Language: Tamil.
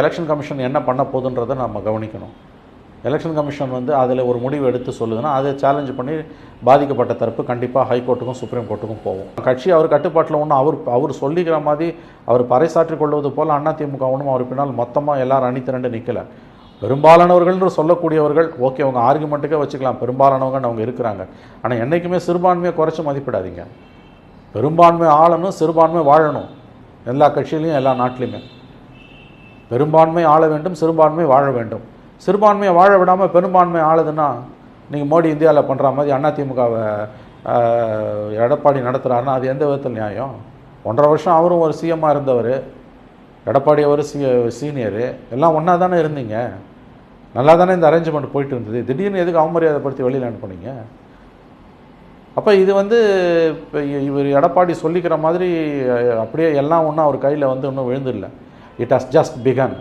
எலெக்ஷன் கமிஷன் என்ன பண்ண போகுதுன்றதை நம்ம கவனிக்கணும். எலெக்ஷன் கமிஷன் வந்து அதில் ஒரு முடிவு எடுத்து சொல்லுதுன்னா அதை சேலஞ்ச் பண்ணி பாதிக்கப்பட்ட தரப்பு கண்டிப்பாக ஹைகோர்ட்டுக்கும் சுப்ரீம் கோர்ட்டுக்கும் போகும். கட்சி அவர் கட்டுப்பாட்டில் ஒன்றும் அவர் சொல்லிக்கிற மாதிரி அவர் பறைசாற்றிக் கொள்வது போல் அதிமுக ஒன்றும் அவர் பின்னால் மொத்தமாக எல்லாரும் அணி திரண்டு நிற்கலை. பெரும்பாலானவர்கள் சொல்லக்கூடியவர்கள் ஓகே, அவங்க ஆர்குமெண்ட்டுக்கே வச்சுக்கலாம், பெரும்பாலானவங்க அவங்க இருக்கிறாங்க. ஆனால் என்றைக்குமே சிறுபான்மையை குறைச்சி மதிப்பிடாதீங்க. பெரும்பான்மை ஆளணும், சிறுபான்மை வாழணும். எல்லா கட்சியிலையும் எல்லா நாட்டிலையுமே பெரும்பான்மை ஆள வேண்டும், சிறுபான்மை வாழ வேண்டும். சிறுபான்மையை வாழ விடாமல் பெரும்பான்மை ஆளுதுன்னா நீங்கள் மோடி இந்தியாவில் பண்ணுற மாதிரி அதிமுகவை எடப்பாடி நடத்துகிறாருன்னா அது எந்த விதத்தில் நியாயம்? 1.5 வருஷம் அவரும் ஒரு சிஎம்மாக இருந்தவர், எடப்பாடி அவர் சீனியரு, எல்லாம் ஒன்றா தானே இருந்தீங்க, நல்லா தானே இந்த அரேஞ்ச்மெண்ட் போயிட்டு இருந்தது. திடீர்னு எதுக்கு அவமரியாதைப்படுத்தி வெளியில் அனுப்புனீங்க? அப்போ இது வந்து இப்போ இவர் எடப்பாடி சொல்லிக்கிற மாதிரி அப்படியே எல்லாம் ஒன்றும் அவர் கையில் வந்து இன்னும் விழுந்துடல. It has just begin.